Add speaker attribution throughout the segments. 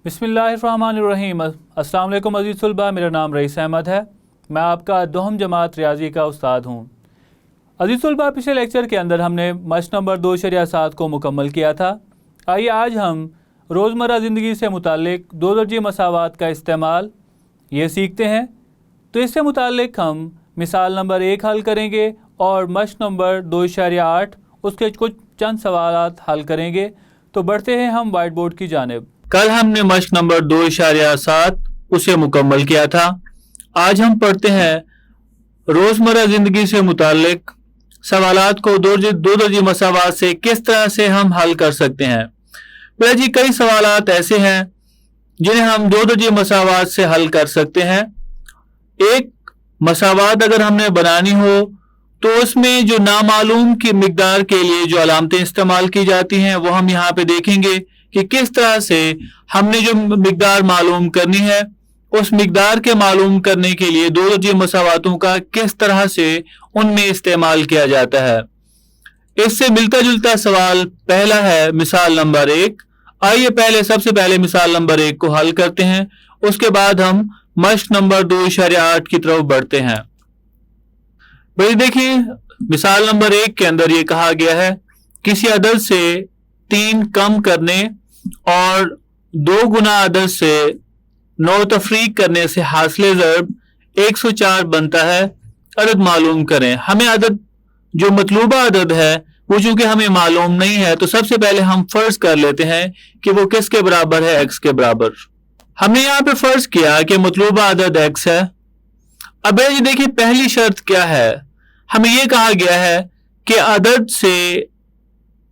Speaker 1: बिस्मिल्लाहिर्रहमानिर्रहीम। अस्सलाम वालेकुम अज़ीज़ तुलबा, मेरा नाम रईस अहमद है। मैं आपका दोहम जमात रियाजी का उस्ताद हूँ। अज़ीज़ तुलबा, पिछले लेक्चर के अंदर हमने मश्क नंबर 2.7 को मुकम्मल किया था। आइए आज हम रोज़मर्रा ज़िंदगी से मुताल्लिक दो दर्जे मसावात का इस्तेमाल ये सीखते हैं। तो इससे मुताल्लिक हम मिसाल नंबर 1 हल करेंगे और मश्क नंबर 2.8 उसके कुछ चंद सवालात हल करेंगे। तो बढ़ते हैं हम वाइट बोर्ड की जानिब। कल हमने मश्क नंबर 2.7 उसे मुकम्मल किया था। आज हम पढ़ते हैं रोज़मर्रा ज़िंदगी से मुताल्लिक सवालात को दो दर्जे मसावात से किस तरह से हम हल कर सकते हैं। बेटा जी, कई सवालात ऐसे हैं जिन्हें हम दो दर्जे मसावात से हल कर सकते हैं। एक मसावात अगर हमने बनानी हो तो उसमें जो नामालूम की मिकदार के लिए जो अलामतें इस्तेमाल की जाती हैं वो हम यहाँ पे देखेंगे कि किस तरह से हमने जो मिकदार मालूम करनी है उस मिकदार के मालूम करने के लिए दो दर्जे मसावातों का किस तरह से उनमें इस्तेमाल किया जाता है। इससे मिलता जुलता सवाल पहला है मिसाल नंबर 1। आइए सबसे पहले मिसाल नंबर 1 को हल करते हैं, उसके बाद हम मश्क नंबर 2.8 की तरफ बढ़ते हैं। भाई देखिए, मिसाल नंबर 1 के अंदर ये कहा गया है किसी अदद से 3 कम करने और 2 गुना अदद से 9 तफरीक करने से हासिल ज़रब 104 बनता है। अदद मालूम करें। हमें अदद जो मतलूबा अदद है वो चूंकि हमें मालूम नहीं है तो सबसे पहले हम फर्ज कर लेते हैं कि वो किसके बराबर है, x के बराबर। हमने यहाँ पे फर्ज किया कि मतलूबा अदद x है। अब ये देखिए पहली शर्त क्या है, हमें ये कहा गया है कि अदद से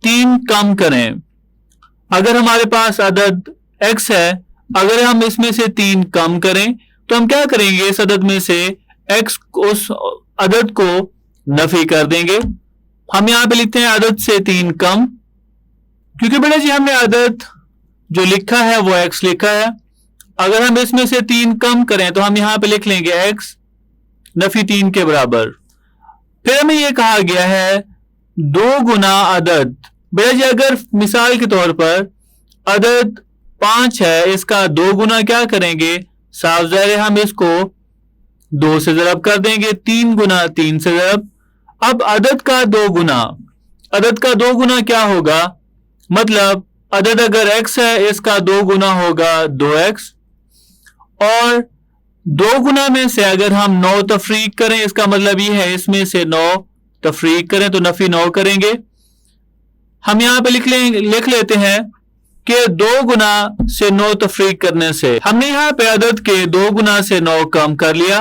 Speaker 1: 3 कम करें। अगर हमारे पास अदद x है, अगर हम इसमें से 3 कम करें तो हम क्या करेंगे, इस अदद में से x उस अदद को नफी कर देंगे। हम यहाँ पे लिखते हैं अदद से 3 कम, क्योंकि बेटा जी हमने अदद जो लिखा है वो x लिखा है। अगर हम इसमें से 3 कम करें तो हम यहाँ पे लिख लेंगे x नफी 3 के बराबर। फिर हमें यह कहा गया है 2 गुना अदद। बेटा जी अगर मिसाल के तौर पर अदद 5 है, इसका 2 गुना क्या करेंगे, साफ ज़ाहिर है हम इसको 2 से ज़रब कर देंगे, 3 गुना 3 से ज़रब। अब अदद का 2 गुना क्या होगा, मतलब अदद अगर x है इसका 2 गुना होगा 2x, और 2 गुना में से अगर हम 9 तफरीक करें, इसका मतलब ये है इसमें से 9 तफरीक करें तो नफी 9 करेंगे। हम यहाँ पे लिख लेते हैं कि 2 गुना से 9 तफरीक करने से हमने यहाँ पे अदद के 2 गुना से 9 कम कर लिया।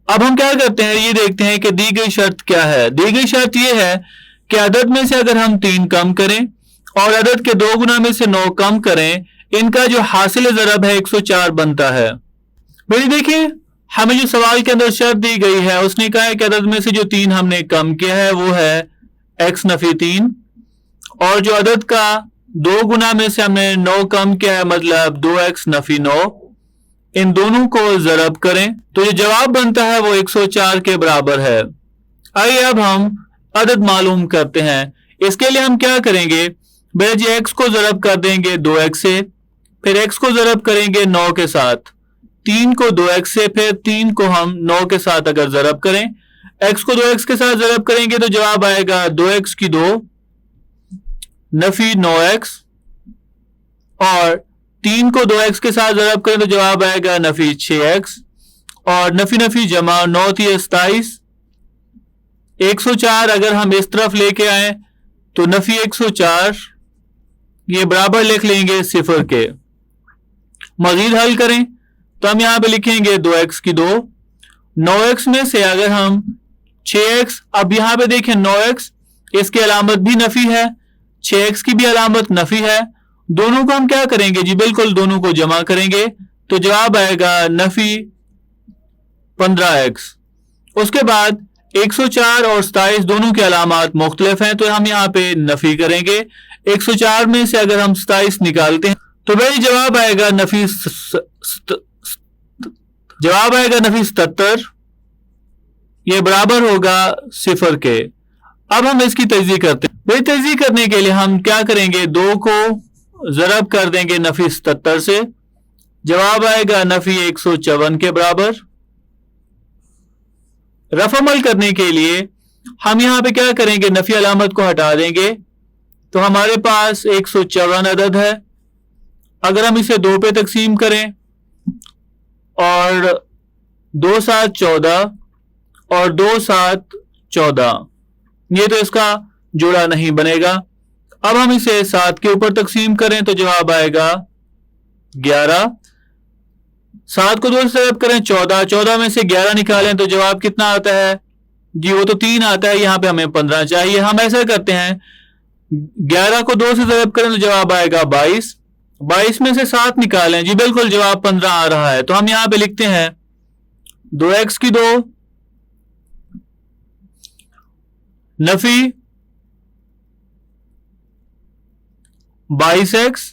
Speaker 1: अब हम क्या करते हैं, ये देखते हैं कि दी गई शर्त क्या है। दी गई शर्त ये है कि अदद में से अगर हम 3 कम करें और अदद के 2 गुना में से 9 कम करें, इनका जो हासिल ज़रब है 104 बनता है। भाई देखिए हमें जो सवाल के अंदर शर्त दी गई है उसने कहा है कि अदद में से जो 3 हमने कम किया है वो है x नफी 3, और जो अदद का 2 गुना में से हमने 9 कम किया है मतलब 2x नफी 9, इन दोनों को ज़रब करें तो जो जवाब बनता है वो 104 के बराबर है। आइए अब हम अदद मालूम करते हैं। इसके लिए हम क्या करेंगे, बेटा जी x को ज़रब कर देंगे 2x से, फिर x को ज़रब करेंगे 9 के साथ, 3 को 2x से, फिर 3 को हम 9 के साथ अगर ज़रब करें, x को 2x के साथ ज़रब करेंगे तो जवाब आएगा 2x की 2 नफी 9x, और 3 को 2x के साथ ज़रब करें तो जवाब आएगा नफी 6x, और नफी नफी जमा 9 थी 27, 104 अगर हम इस तरफ लेके आए तो नफी 104 ये बराबर लिख लेंगे 0 के। मजीद हल करें तो हम यहाँ पे लिखेंगे 2x की 2, 9x में से अगर हम 6x, अब यहाँ पे देखें 9x इसकी अलामत भी नफी है, 6x की भी अलामत नफी है, दोनों को हम क्या करेंगे जी, बिल्कुल दोनों को जमा करेंगे तो जवाब आएगा नफी 15x। उसके बाद 104 और 27 दोनों की अलामत मुख्तलिफ हैं तो हम यहाँ पे नफी करेंगे। 104 में से अगर हम 27 निकालते हैं तो भाई जवाब आएगा नफी 77, ये बराबर होगा 0 के। अब हम इसकी तजज़ीह करते हैं। भाई तजज़ीह करने के लिए हम क्या करेंगे, 2 को ज़रब कर देंगे नफी 77 से, जवाब आएगा नफी 154 के बराबर। रफअमल करने के लिए हम यहां पे क्या करेंगे, नफी अलामत को हटा देंगे तो हमारे पास 154 अदद है। अगर हम इसे 2 पे तकसीम करें और 2 7 14 और 2 7 14, ये तो इसका जोड़ा नहीं बनेगा। अब हम इसे 7 के ऊपर तकसीम करें तो जवाब आएगा 11। 7 को 2 से ज़रब करें 14, 14 में से 11 निकालें तो जवाब कितना आता है जी, वो तो 3 आता है। यहां पे हमें 15 चाहिए। हम ऐसा करते हैं 11 को 2 से ज़रब करें तो जवाब आएगा 22। 22 में से 7 निकालें जी, बिल्कुल जवाब 15 आ रहा है। तो हम यहां पे लिखते हैं 2x की 2 नफी 22x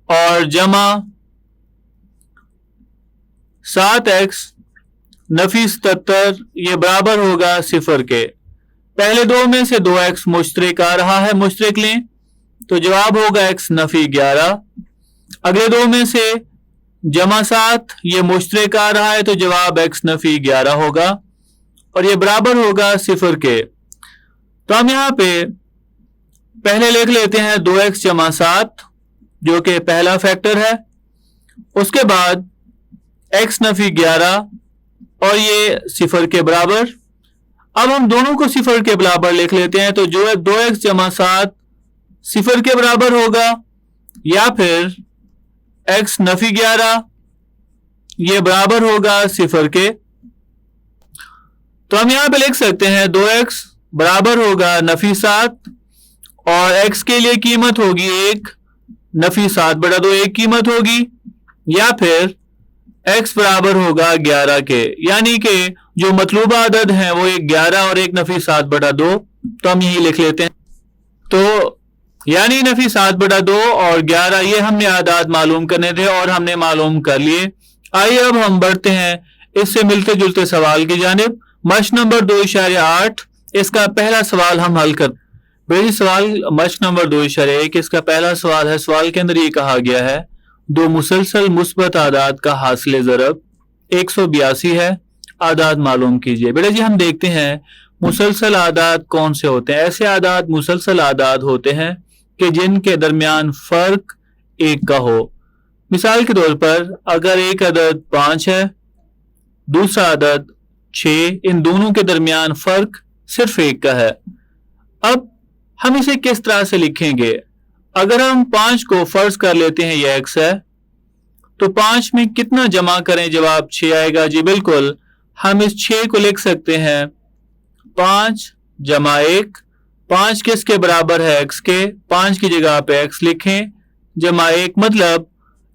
Speaker 1: और जमा 7x नफी 77, ये बराबर होगा 0 के। पहले 2 में से 2x मुश्तरक आ रहा है, मुश्तरक लें तो जवाब होगा x नफी 11। अगले 2 में से जमा 7 ये मुश्तरक आ रहा है तो जवाब x नफी 11 होगा और ये बराबर होगा 0 के। तो हम यहां पे पहले लिख लेते हैं 2x जमा 7 जो कि पहला फैक्टर है, उसके बाद x नफी 11 और ये 0 के बराबर। अब हम दोनों को 0 के बराबर लिख लेते हैं तो जो है 2x जमा 7 0 के बराबर होगा, या फिर x नफी 11 ये बराबर होगा 0 के। तो हम यहां पे लिख सकते हैं 2x बराबर होगा नफी 7 और x के लिए कीमत होगी 1, नफी 7/2 1 कीमत होगी, या फिर x बराबर होगा 11 के, यानी कि जो मतलूबा अदद है वो एक 11 और एक नफी 7/2। तो हम यही लिख लेते हैं। तो यानी नफी 7/2 और 11 ये हमने आदाद मालूम करने थे और हमने मालूम कर लिए। आइए अब हम बढ़ते हैं इससे मिलते जुलते सवाल की जानिब। मश्क नंबर 2.8, इसका पहला सवाल हम हल कर बेसिक सवाल मश्क नंबर 2.1, इसका पहला सवाल है। सवाल के अंदर ये कहा गया है 2 मुसलसल मुस्बत आदाद का हासिल ज़रब 182 है, आदाद मालूम कीजिए। बेटा जी हम देखते हैं मुसलसल आदाद कौन से होते हैं। ऐसे आदाद मुसलसल आदाद होते हैं कि जिनके दरमियान फर्क 1 का हो। मिसाल के तौर पर अगर एक अदद 5 है, दूसरा अदद 6, इन दोनों के दरमियान फर्क सिर्फ 1 का है। अब हम इसे किस तरह से लिखेंगे? अगर हम 5 को फर्ज कर लेते हैं यह x है, तो 5 में कितना जमा करें, जवाब 6 आएगा। जी बिल्कुल, हम इस 6 को लिख सकते हैं 5 जमा 1। 5 किसके बराबर है? x के। 5 की जगह पे x लिखें जमा 1, मतलब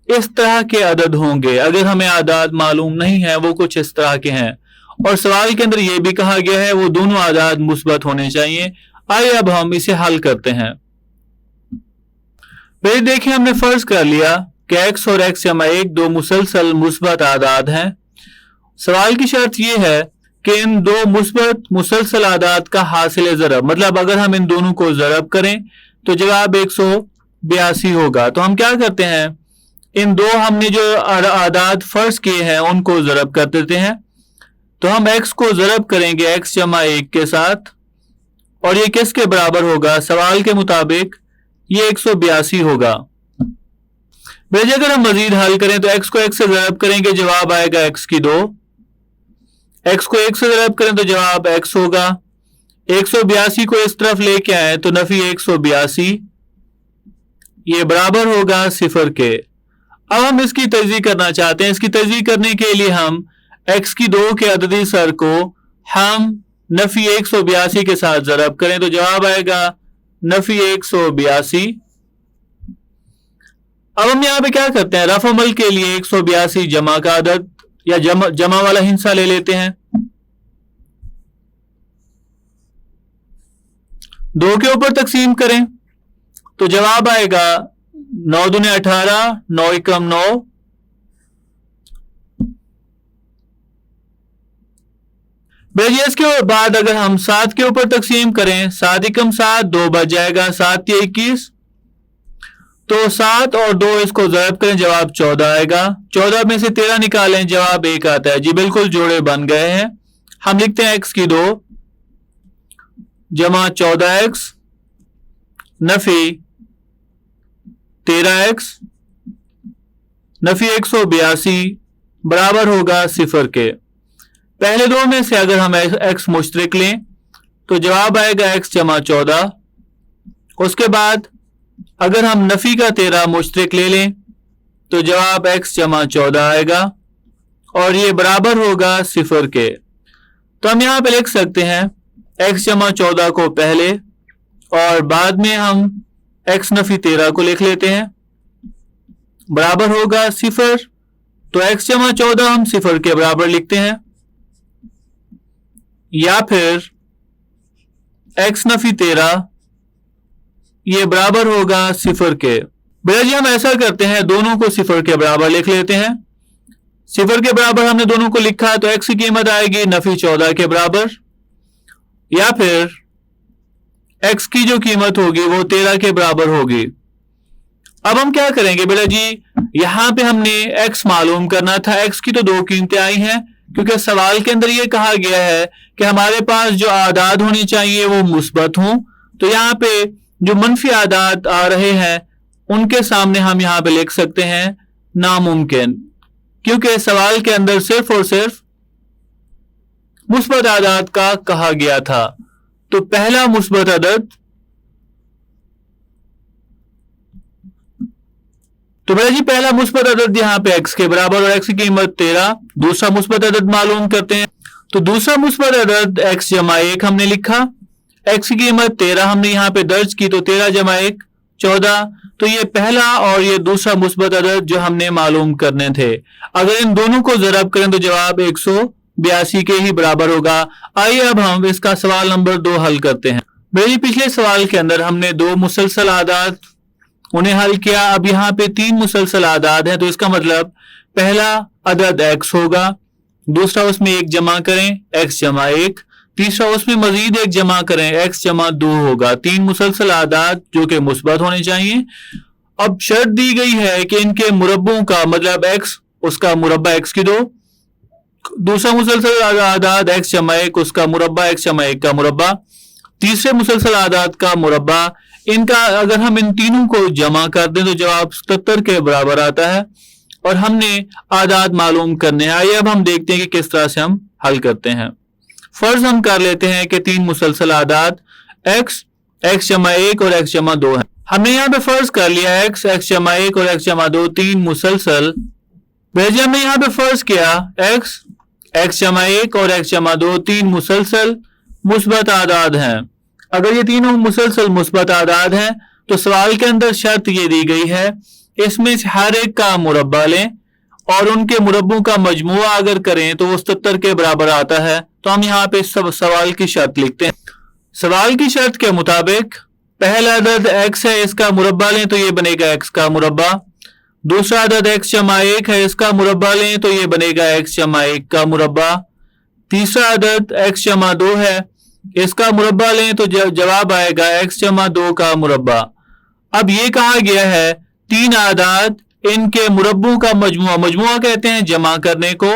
Speaker 1: इस तरह के अदद होंगे। अगर हमें आदाद मालूम नहीं है वो कुछ इस तरह के हैं, और सवाल के अंदर यह भी कहा गया है वो दोनों आदाद मुस्बत होने चाहिए। आइए अब हम इसे हल करते हैं। फिर देखिए हमने फर्ज कर लिया कि x और x जमा 1 दो मुसलसल मुस्बत आदाद हैं। सवाल की शर्त यह है कि इन दो मुस्बत मुसलसल आदाद का हासिल ज़रब, मतलब अगर हम इन दोनों को ज़रब करें तो जवाब 182 होगा। तो हम क्या करते हैं, इन दो हमने जो आदाद फर्ज किए हैं उनको ज़रब कर देते हैं। तो हम x को ज़रब करेंगे x जमा 1 के साथ, और ये किसके बराबर होगा? सवाल के मुताबिक ये 182 होगा। बेशक अगर हम मजीद हल करें तो x को 1 से ज़रब करेंगे, जवाब आएगा x की 2। x को 1 से ज़रब करें तो जवाब x होगा। 182 को इस तरफ लेके आए तो नफी 182 ये बराबर होगा 0 के। अब हम इसकी तजदीद करना चाहते हैं। इसकी तजदीद करने के लिए हम x की 2 के अददी सर को हम नफी 182 के साथ ज़रब करें तो जवाब आएगा नफी 182। अब हम यहां पे क्या करते हैं, रफ अमल के लिए 182 जमा का अदद या जमा वाला हिस्सा ले लेते हैं। 2 के ऊपर तकसीम करें तो जवाब आएगा 9 दूने 18, 9 एकम 9। बेजी इसके बाद अगर हम 7 के ऊपर तकसीम करें, 7 एकम 7 2 बच जाएगा, 7 या 21। तो 7 और 2 इसको ज़रब करें, जवाब 14 आएगा। 14 में से 13 निकालें, जवाब 1 आता है। जी बिल्कुल, जोड़े बन गए हैं। हम लिखते हैं x की 2 जमा 14x नफी 13x नफी 182 बराबर होगा 0 के। पहले दो में से अगर हम x मुश्तरिक लें तो जवाब आएगा x जमा 14। उसके बाद अगर हम नफी का 13 मुश्तरिक ले लें तो जवाब x जमा 14 आएगा और ये बराबर होगा 0 के। तो हम यहां पे लिख सकते हैं x जमा 14 को पहले और बाद में हम x नफी 13 को लिख लेते हैं, बराबर होगा 0। तो x जमा 14 हम 0 के बराबर लिखते हैं, या फिर x नफी 13 ये बराबर होगा 0 के। बेटा जी हम ऐसा करते हैं, दोनों को 0 के बराबर लिख लेते हैं। 0 के बराबर हमने दोनों को लिखा तो x की कीमत आएगी नफी 14 के बराबर, या फिर x की जो कीमत होगी वो 13 के बराबर होगी। अब हम क्या करेंगे बेटा जी, यहां पे हमने x मालूम करना था। x की तो दो कीमतें आई हैं क्योंकि सवाल के अंदर ये कहा गया है कि हमारे पास जो आदाद होनी चाहिए वो मुस्बत हों। तो यहाँ पे जो मनफी आदाद आ रहे हैं उनके सामने हम यहाँ पे लिख सकते हैं नामुमकिन, क्योंकि सवाल के अंदर सिर्फ और सिर्फ मुस्बत आदाद का कहा गया था। तो पहला मुस्बत अदद, तो बेटा जी पहला मुस्बत अदद यहाँ पे x के बराबर और x की कीमत 13। दूसरा मुस्बत अदद मालूम करते हैं। तो दूसरा मुस्बत अदद x जमा 1 हमने लिखा, x की कीमत 13 हमने यहाँ पे दर्ज की, तो 13 जमा 1 14। तो ये पहला और ये दूसरा मुस्बत अदद जो हमने मालूम करने थे। अगर इन दोनों को ज़रब करें तो जवाब 182 के ही बराबर होगा। आइए अब हम इसका सवाल नंबर 2 हल करते हैं। मेरे पिछले सवाल के अंदर हमने 2 मुसलसल आदाद उन्हें हल किया। अब यहाँ पे 3 मुसलसल आदाद हैं, तो इसका मतलब पहला अदद x होगा, दूसरा उसमें 1 जमा करें x जमा 1, तीसरा उसमें मजीद 1 जमा करें x जमा 2 होगा। 3 मुसलसल आदाद जो कि मुस्बत होने चाहिए। अब शर्त दी गई है कि इनके मुरब्बों का मतलब x उसका मुरब्बा x की 2, दूसरा मुसलसल आदाद x जमा 1 उसका मुरब्बा x जमा 1 का मुरब्बा, तीसरे मुसलसल आदाद का मुरब्बा। इनका अगर हम इन तीनों को जमा कर दें तो जवाब 77 के बराबर आता है और हमने आदाद मालूम करने हैं। आइए अब हम देखते हैं कि किस तरह से हम हल करते हैं। फर्ज हम कर लेते हैं कि 3 मुसलसल आदाद x जमा 1 और x जमा 2 है। हमने यहाँ पे फर्ज कर लिया x जमा 1 और x जमा 2 3 मुसलसल। भेजिए हमने यहाँ पे फर्ज किया x जमा 1 और x जमा 2 3 मुसलसल मुस्बत आदाद हैं। अगर ये तीनों मुसलसल मुस्बत आदाद हैं तो सवाल के अंदर शर्त ये दी गई है इसमें से हर एक का मुरब्बा लें और उनके मुरब्बों का मजमुआ अगर करें तो वो 77 के बराबर आता है। तो हम यहाँ पे सब सवाल की शर्त लिखते हैं। सवाल की शर्त के मुताबिक पहला अदद x है, इसका मुरब्बा लें तो ये बनेगा x का मुरब्बा। दूसरा अदद x जमा 1 है, इसका मुरब्बा लें तो ये बनेगा x जमा 1 का मुरब्बा। तीसरा अदद x जमा 2 है, इसका मुरब्बा लें तो जवाब आएगा x जमा 2 का मुरब्बा। अब ये कहा गया है 3 आदाद इनके मुरब्बों का मजमुआ, मजमुआ कहते हैं जमा करने को।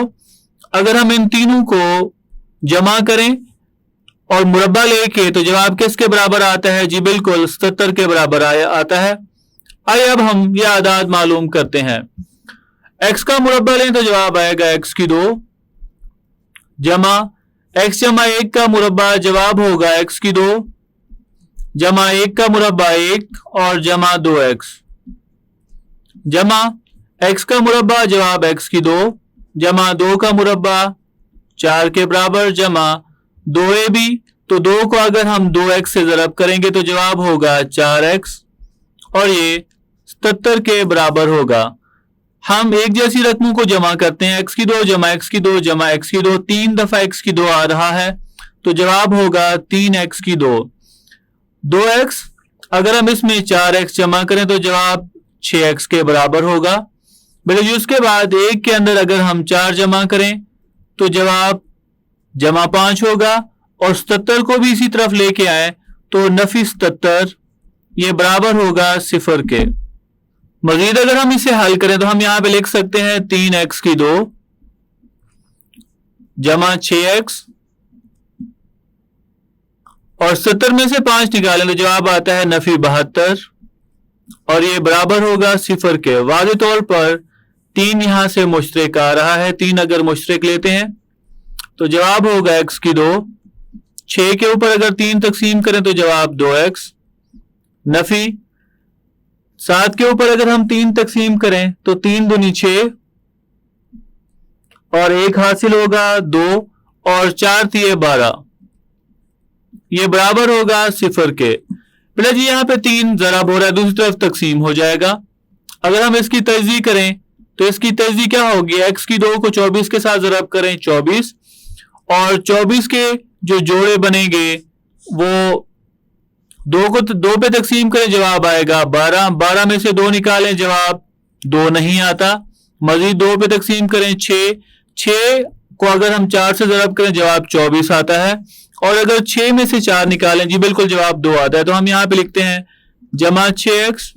Speaker 1: अगर हम इन तीनों को जमा करें और मुरब्बा लेके तो जवाब किसके बराबर आता है? जी बिल्कुल 77 के बराबर आता है। आइए अब हम ये आदाद मालूम करते हैं। x का मुरब्बा लें तो जवाब आएगा x की 2 जमा x जमा 1 का मुरब्बा, जवाब होगा x की 2 जमा 1 का मुरब्बा 1 और जमा 2x जमा x का मुरब्बा, जवाब x की 2 जमा 2 का मुरब्बा 4 के बराबर जमा 2ab। तो 2 को अगर हम 2x से ज़रब करेंगे तो जवाब होगा 4x और ये 77 के बराबर होगा। हम एक जैसी रकमों को जमा करते हैं। x की 2 जमा x की 2 जमा x की 2, 3 दफा x की 2 आ रहा है तो जवाब होगा 3x की 2। 2x अगर हम इसमें 4x जमा करें तो जवाब 6x के बराबर होगा। बेटा उसके बाद 1 के अंदर अगर हम 4 जमा करें तो जवाब जमा 5 होगा और 77 को भी इसी तरफ लेके आए तो नफी 77 ये बराबर होगा 0 के। मजीद अगर हम इसे हल करें तो हम यहां पे लिख सकते हैं 3x2 जमा 6x और 70 में से 5 निकालें तो जवाब आता है नफी 72 और ये बराबर होगा 0 के। वाज़े तौर पर 3 यहां से मुश्तरक आ रहा है, 3 अगर मुश्तरक लेते हैं तो जवाब होगा x2। 6 के ऊपर अगर 3 तकसीम करें तो जवाब 2x। नफी 7 के ऊपर अगर हम 3 तकसीम करें तो 3 दूनी 6 और 1 हासिल होगा 2 और 4 तिये 12, ये बराबर होगा 0 के। बेटा जी यहाँ पे 3 ज़रब हो रहा है, दूसरी तरफ तकसीम हो जाएगा। अगर हम इसकी तजज़ी करें तो इसकी तजज़ी क्या होगी, x2 को 24 के साथ ज़रब करें 24 और 24 के जो जोड़े बनेंगे वो 2 को 2 पे तकसीम करें, जवाब आएगा 12। 12 में से 2 निकालें, जवाब 2 नहीं आता। मजीद 2 पे तकसीम करें 6, 6 को अगर हम 4 से ज़रब करें जवाब 24 आता है और अगर 6 में से 4 निकालें जी बिल्कुल जवाब 2 आता है। तो हम यहां पे लिखते हैं जमा 6x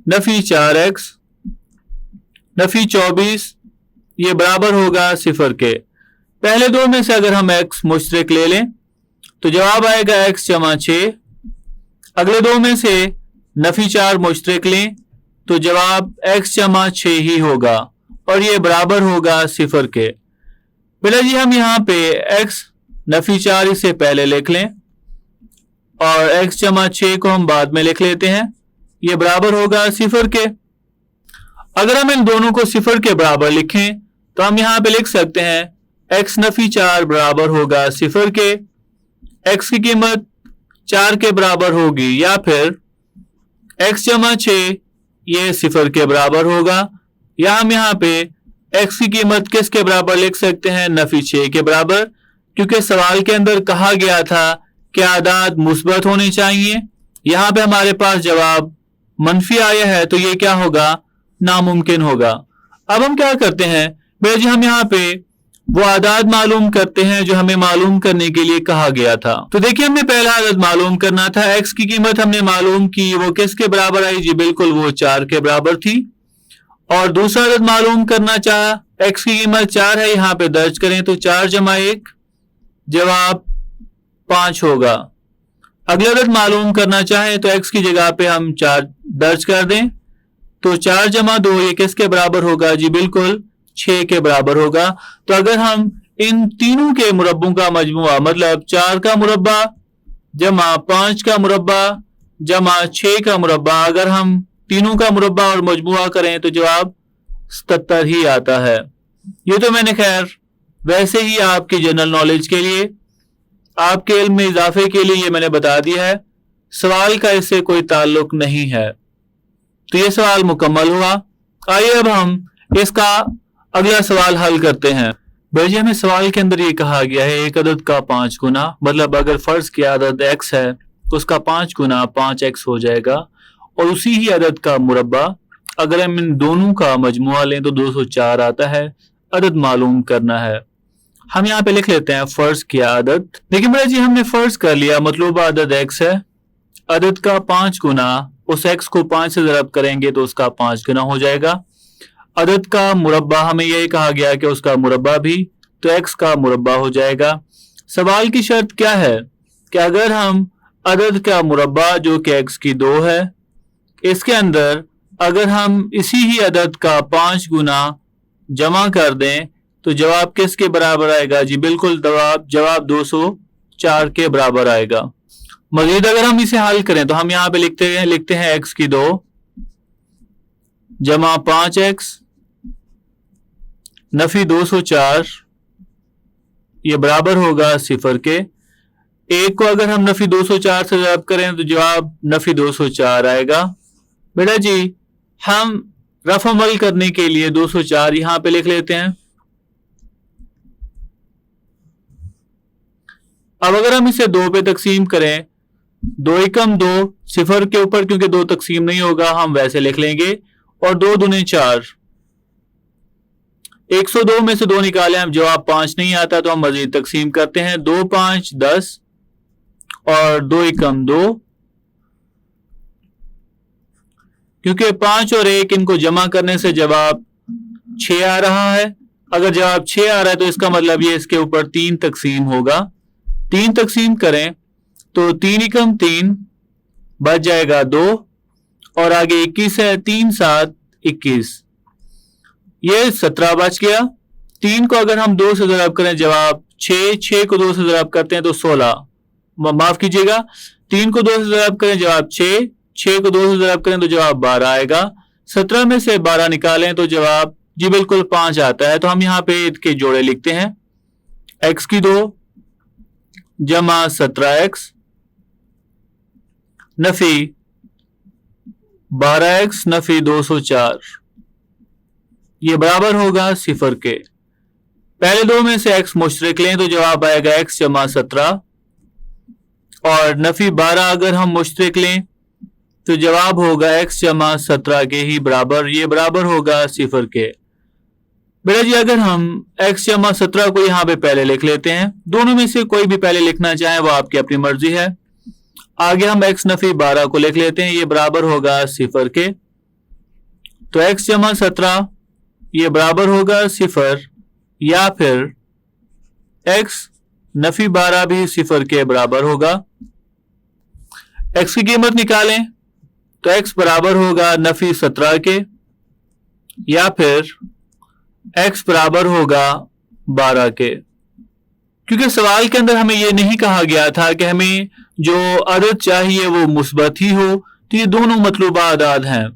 Speaker 1: नफी 4x नफी 24, ये बराबर होगा 0 के। पहले 2 में से अगर हम x मुश्तरक ले लें तो जवाब आएगा x जमा 6। अगले 2 में से नफी 4 मुश्तरक लें तो जवाब x जमा 6 ही होगा और ये बराबर होगा 0 के। बेटा जी हम यहाँ पे x नफी 4 इसे पहले लिख लें और x जमा 6 को हम बाद में लिख लेते हैं, ये बराबर होगा 0 के। अगर हम इन दोनों को 0 के बराबर लिखें तो हम यहां पे लिख सकते हैं x नफी 4 बराबर होगा 0 के। x की कीमत 4 के बराबर होगी या फिर x जमा 6 ये 0 के बराबर होगा, या हम यहां पे x की कीमत किसके बराबर लिख सकते हैं, नफी 6 के बराबर, क्योंकि सवाल के अंदर कहा गया था कि आदाद मुस्बत होनी चाहिए। यहां पे हमारे पास जवाब मनफी आया है तो ये क्या होगा, नामुमकिन होगा। अब हम क्या करते हैं बेटा जी, हम यहाँ पे वो आदाद मालूम करते हैं जो हमें मालूम करने के लिए कहा गया था। तो देखिए हमने पहला आदद मालूम करना था, x की कीमत हमने मालूम की, वो किसके बराबर आई जी, बिल्कुल वो 4 के बराबर थी। और दूसरा आदद मालूम करना चाहा, x की कीमत 4 है, यहाँ पे दर्ज करें तो 4 जमा 1 जवाब 5 होगा। अगला अदद मालूम करना चाहें तो x की जगह पे हम 4 दर्ज कर दें तो 4 जमा 2 ये किसके बराबर होगा जी, बिल्कुल 6 के बराबर होगा। तो अगर हम इन तीनों के मुरब्बों का मजमुआ मतलब 4 का मुरब्बा जमा 5 का मुरब्बा जमा 6 का मुरब्बा, अगर हम तीनों का मुरब्बा और मजमुआ करें तो जवाब 77 ही आता है। ये तो मैंने खैर वैसे ही आपकी जनरल नॉलेज के लिए, आपके इल्म में इजाफे के लिए ये मैंने बता दिया है, सवाल का इससे कोई ताल्लुक नहीं है। तो ये सवाल मुकम्मल हुआ। आइए अब हम इसका अगला सवाल हल करते हैं। भाई हमें सवाल के अंदर ये कहा गया है एक अदद का 5 गुना, मतलब अगर फर्ज किया अदद x है तो उसका 5 गुना 5x हो जाएगा और उसी ही अदद का मुरब्बा अगर हम इन दोनों का मजमुआ लें तो 204 आता है। अदद मालूम करना है, हम यहाँ पे लिख लेते हैं फर्ज किया अदद। देखिए मेरा जी हमने फर्ज कर लिया मतलूबा अदद x है, अदद का 5 गुना, उस x को 5 से ज़रब करेंगे तो उसका 5 गुना हो जाएगा। अदद का मुरब्बा हमें यही कहा गया कि उसका मुरब्बा भी, तो x का मुरब्बा हो जाएगा। सवाल की शर्त क्या है कि अगर हम अदद का मुरब्बा जो कि x की 2 है, इसके अंदर अगर हम इसी ही अदद का 5 गुना जमा कर दें तो जवाब किसके बराबर आएगा जी, बिल्कुल जवाब 204 के बराबर आएगा। मजीद अगर हम इसे हल करें तो हम यहाँ पे लिखते हैं x की 2 जमा 5x नफी 204, ये बराबर होगा 0 के। एक को अगर हम नफी 204 से ज़रब करें तो जवाब नफी 204 आएगा। बेटा जी हम रफ अमल करने के लिए 204 यहां पे लिख लेते हैं। अब अगर हम इसे 2 पे तकसीम करें, 2 एकम 2 0 के ऊपर क्योंकि 2 तकसीम नहीं होगा हम वैसे लिख लेंगे, और 2 दूने 4, 102 में से 2 निकाले हम जवाब 5 नहीं आता तो हम मजीद तकसीम करते हैं, 2 5 10 और 2 एकम 2, क्योंकि 5 और 1 इनको जमा करने से जवाब 6 आ रहा है। अगर जवाब 6 आ रहा है तो इसका मतलब ये इसके ऊपर 3 तकसीम होगा। 3 तकसीम करें तो 3 एकम 3 बच जाएगा 2 और आगे 21 है, 3 7 21, ये 17 बच गया। 3 को अगर हम 2 से ज़रब करें जवाब 6, 6 को 2 से ज़रब करते हैं तो 16, माफ कीजिएगा 3 को 2 से ज़रब करें जवाब 6, 6 को 2 से ज़रब करें तो जवाब 12 आएगा। 17 में से 12 निकालें तो जवाब जी बिल्कुल 5 आता है। तो हम यहाँ पे इसके जोड़े लिखते हैं, x की 2 जमा 17x नफी 12x नफी 204, ये बराबर होगा 0 के। पहले दो में से x मुश्तरक लें तो जवाब आएगा x जमा 17 और नफी 12 अगर हम मुश्तरक लें तो जवाब होगा x जमा 17 के ही बराबर, ये बराबर होगा 0 के। बेटा जी अगर हम x जमा 17 को यहाँ पे पहले लिख लेते हैं, दोनों में से कोई भी पहले लिखना चाहे वो आपकी अपनी मर्जी है। आगे हम x नफी 12 को लिख लेते हैं, ये बराबर होगा 0 के। तो x जमा 17 ये बराबर होगा 0 या फिर x नफी 12 भी 0 के बराबर होगा। x की कीमत निकालें तो x बराबर होगा नफी 17 के या फिर x बराबर होगा 12 के। क्योंकि सवाल के अंदर हमें यह नहीं कहा गया था कि हमें जो अदद चाहिए वो मुस्बत ही हो, तो ये दोनों मतलूबा अदाद हैं।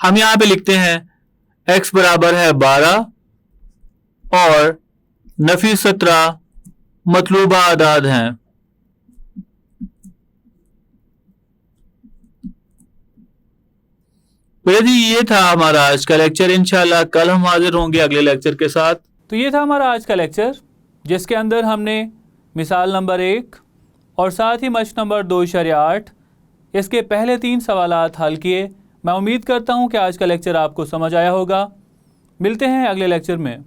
Speaker 1: हम यहां पे लिखते हैं x बराबर है 12 और नफी 17 मतलूबा अदाद हैं। भैया जी ये था हमारा आज का लेक्चर। इंशाल्लाह कल हम हाजिर होंगे अगले लेक्चर के साथ। तो ये था हमारा आज का लेक्चर जिसके अंदर हमने मिसाल नंबर 1 और साथ ही मश्क नंबर 2.8 इसके पहले 3 सवालात हल किए। मैं उम्मीद करता हूँ कि आज का लेक्चर आपको समझ आया होगा। मिलते हैं अगले लेक्चर में।